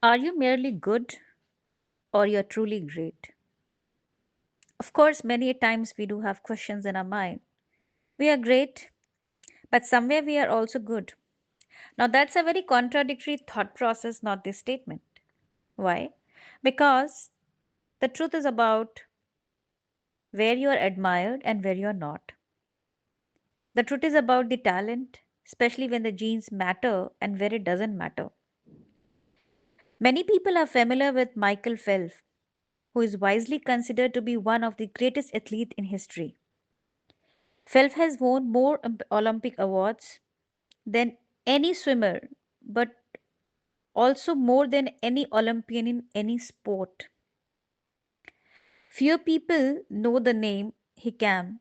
Are you merely good or you're truly great? Of course, many times we do have questions in our mind. We are great, but somewhere we are also good. Now, that's a very contradictory thought process, not this statement. Why? Because the truth is about where you are admired and where you are not. The truth is about the talent, especially when the genes matter and where it doesn't matter. Many people are familiar with Michael Phelps, who is wisely considered to be one of the greatest athletes in history. Phelps has won more Olympic awards than any swimmer, but also more than any Olympian in any sport. Few people know the name Hikam,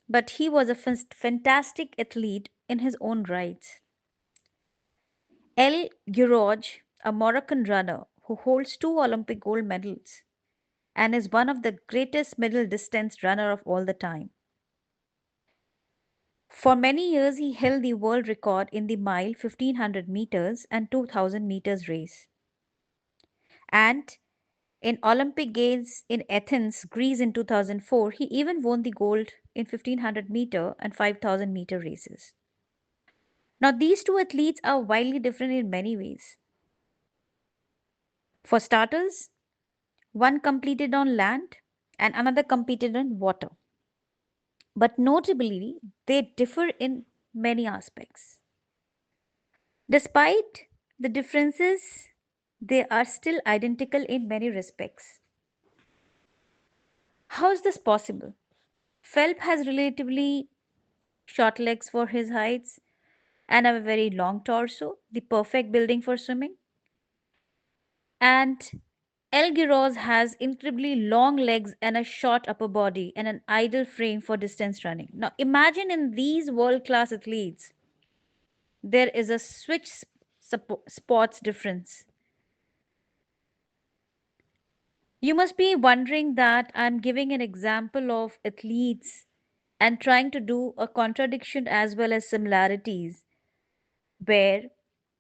but he was a fantastic athlete in his own rights. El Girouj, a Moroccan runner who holds two Olympic gold medals and is one of the greatest middle distance runner of all the time. For many years, he held the world record in the mile 1500 meters and 2000 meters race. And in Olympic Games in Athens, Greece in 2004, he even won the gold in 1500 meter and 5000 meter races. Now, these two athletes are wildly different in many ways. For starters, one competed on land and another competed on water. But notably, they differ in many aspects. Despite the differences, they are still identical in many respects. How is this possible? Phelps has relatively short legs for his heights and a very long torso, the perfect building for swimming. And El Giroz has incredibly long legs and a short upper body and an ideal frame for distance running. Now imagine in these world class athletes, there is a switch spots difference. You must be wondering that I'm giving an example of athletes and trying to do a contradiction as well as similarities where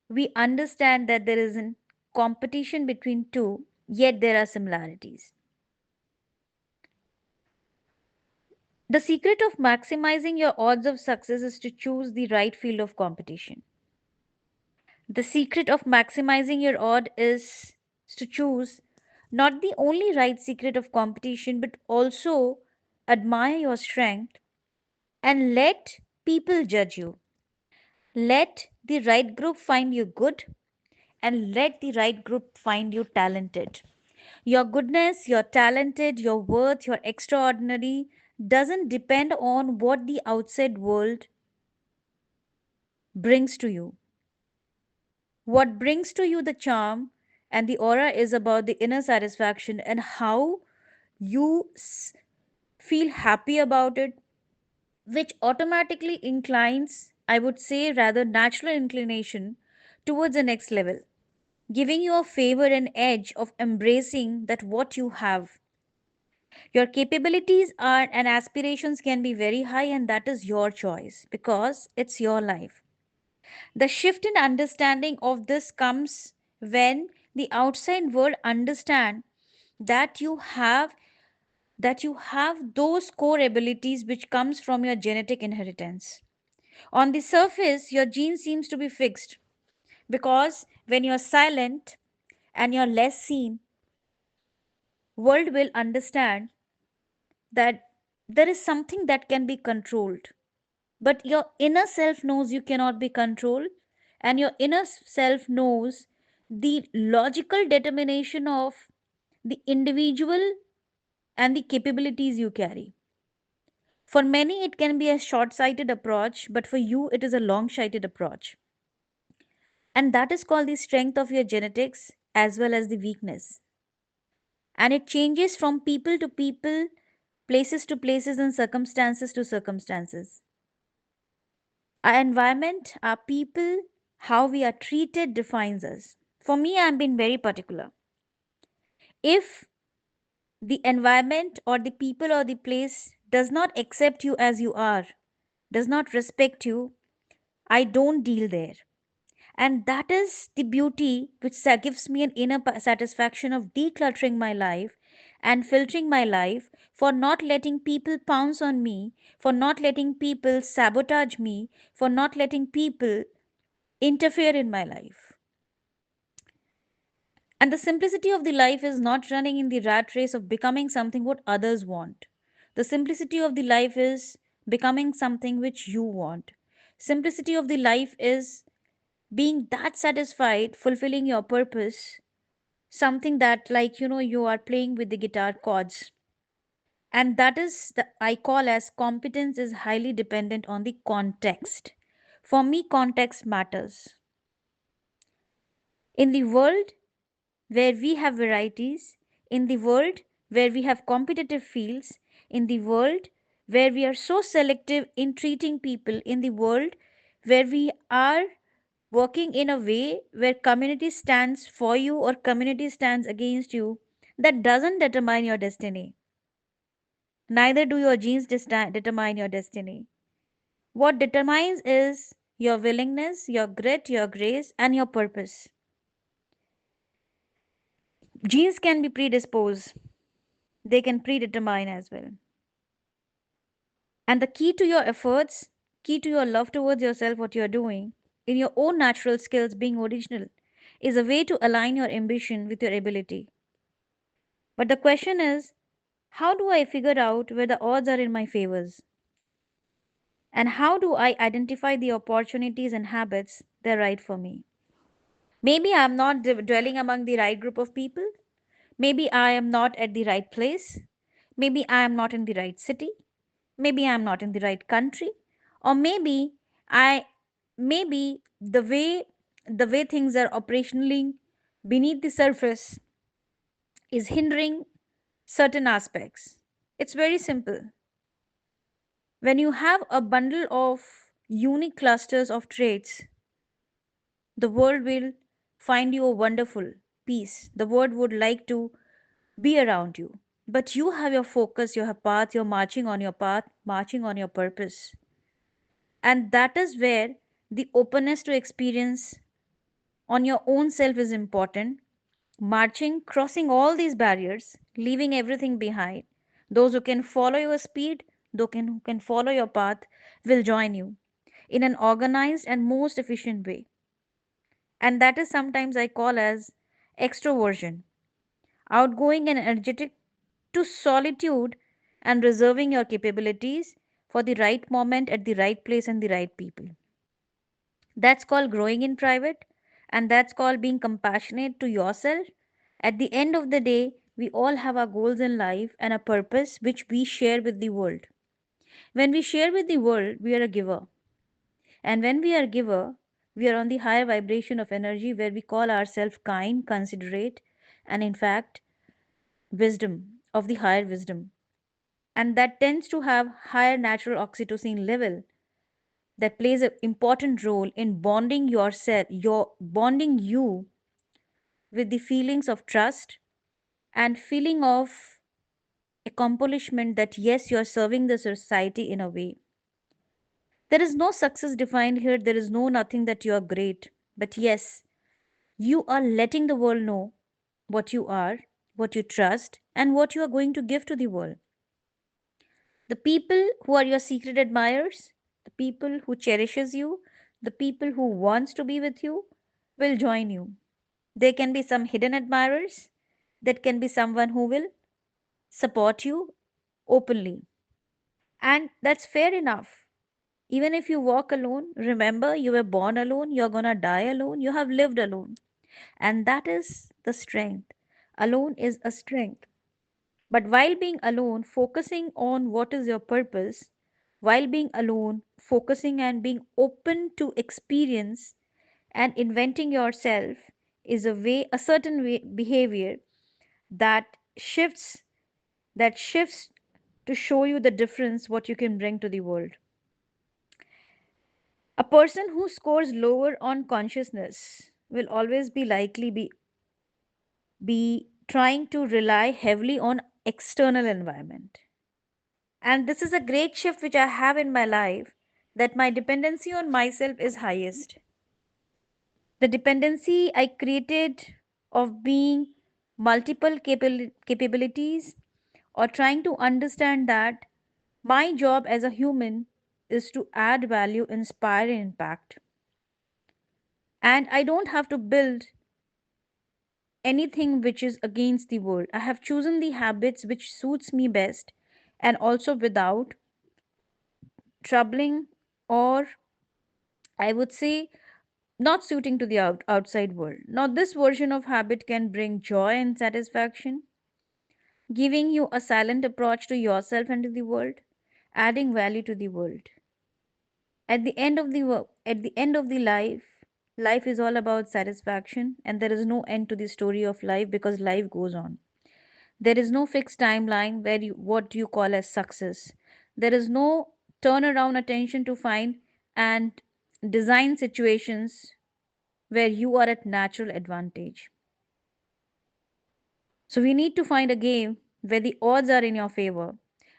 we understand that there is a competition between two, yet there are similarities. The secret of maximizing your odds of success is to choose the right field of competition. The secret of maximizing your odd is to choose not the only right secret of competition, but also admire your strength and let people judge you. Let the right group find you good and let the right group find you talented. Your goodness, your talented, your worth, your extraordinary doesn't depend on what the outside world brings to you. What brings to you the charm and the aura is about the inner satisfaction and how you feel happy about it, which automatically inclines, I would say, rather natural inclination towards the next level, giving you a favor and edge of embracing that what you have. Your capabilities are and aspirations can be very high, and that is your choice because it's your life. The shift in understanding of this comes when the outside world understand that you have those core abilities which comes from your genetic inheritance. On the surface, your gene seems to be fixed because when you're silent and you're less seen, world will understand that there is something that can be controlled. But your inner self knows you cannot be controlled, and your inner self knows the logical determination of the individual and the capabilities you carry. For many, it can be a short sighted approach, but for you, it is a long sighted approach. And that is called the strength of your genetics as well as the weakness. And it changes from people to people, places to places, and circumstances to circumstances. Our environment, our people, how we are treated defines us. For me, I'm being very particular. If the environment or the people or the place does not accept you as you are, does not respect you, I don't deal there. And that is the beauty which gives me an inner satisfaction of decluttering my life and filtering my life, for not letting people pounce on me, for not letting people sabotage me, for not letting people interfere in my life. And the simplicity of the life is not running in the rat race of becoming something what others want. The simplicity of the life is becoming something which you want. Simplicity of the life is being that satisfied, fulfilling your purpose, something that, like, you are playing with the guitar chords. And that is the I call as competence is highly dependent on the context. For me, context matters. In the world where we have varieties, in the world where we have competitive fields, in the world where we are so selective in treating people, in the world where we are working in a way where community stands for you or community stands against you, that doesn't determine your destiny. Neither do your genes determine your destiny. What determines is your willingness, your grit, your grace, and your purpose. Genes can be predisposed, they can predetermine as well. And the key to your efforts, key to your love towards yourself, what you're doing, in your own natural skills, being original, is a way to align your ambition with your ability. But the question is, how do I figure out where the odds are in my favors? And how do I identify the opportunities and habits that are right for me? Maybe I'm not dwelling among the right group of people. Maybe I am not at the right place. Maybe I am not in the right city. Maybe I'm not in the right country. Or I maybe the way things are operationally beneath the surface is hindering certain aspects. It's very simple. When you have a bundle of unique clusters of traits, the world will find you a wonderful piece. The world would like to be around you. But you have your focus, your path, you're marching on your path, marching on your purpose. And that is where the openness to experience on your own self is important. Marching, crossing all these barriers, leaving everything behind. Those who can follow your speed, who can follow your path, will join you in an organized and most efficient way. And that is sometimes I call as extroversion, outgoing and energetic to solitude and reserving your capabilities for the right moment at the right place and the right people. That's called growing in private, and that's called being compassionate to yourself. At the end of the day, we all have our goals in life and a purpose which we share with the world. When we share with the world, we are a giver. And when we are a giver, we are on the higher vibration of energy where we call ourselves kind, considerate, and in fact, wisdom of the higher wisdom. And that tends to have higher natural oxytocin level that plays an important role in bonding yourself, your bonding you with the feelings of trust and feeling of accomplishment that yes, you're serving the society in a way. There is no success defined here, there is no nothing that you are great. But yes, you are letting the world know what you are, what you trust, and what you are going to give to the world. The people who are your secret admirers, the people who cherishes you, the people who wants to be with you will join you. There can be some hidden admirers, that can be someone who will support you openly. And that's fair enough. Even if you walk alone, remember you were born alone, you're gonna die alone, you have lived alone. And that is the strength. Alone is a strength. But while being alone, focusing on what is your purpose, while being alone, focusing and being open to experience and inventing yourself is a certain way, behavior that shifts, that shifts to show you the difference what you can bring to the world. A person who scores lower on consciousness will always be trying to rely heavily on external environment. And this is a great shift which I have in my life, that my dependency on myself is highest. The dependency I created of being multiple capabilities or trying to understand that my job as a human is to add value, inspire, and impact. And I don't have to build anything which is against the world. I have chosen the habits which suits me best and also without troubling or I would say not suiting to the outside world. Now this version of habit can bring joy and satisfaction, giving you a silent approach to yourself and to the world, adding value to the world. At the end of the life, life is all about satisfaction and there is no end to the story of life because life goes on. There is no fixed timeline where you what you call as success. There is no turnaround attention to find and design situations where you are at natural advantage. So we need to find a game where the odds are in your favor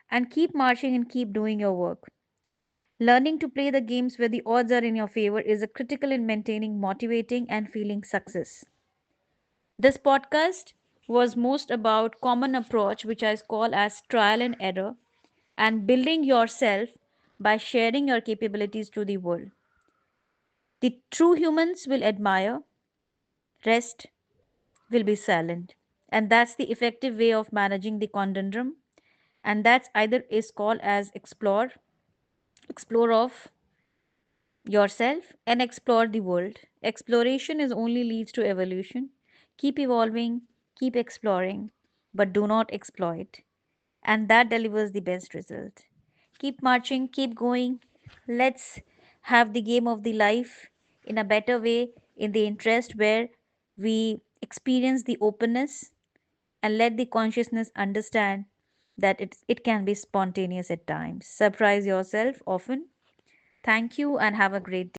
and keep marching and keep doing your work. Learning to play the games where the odds are in your favor is a critical in maintaining motivating and feeling success. This podcast was most about common approach which I call as trial and error and building yourself by sharing your capabilities to the world. The true humans will admire, rest will be silent. And that's the effective way of managing the conundrum. And that's either is called as explore of yourself and explore the world. Exploration is only leads to evolution. Keep evolving, keep exploring, but do not exploit. And that delivers the best result. Keep marching, keep going. Let's have the game of the life in a better way, in the interest where we experience the openness and let the consciousness understand that it can be spontaneous at times. Surprise yourself often. Thank you and have a great day.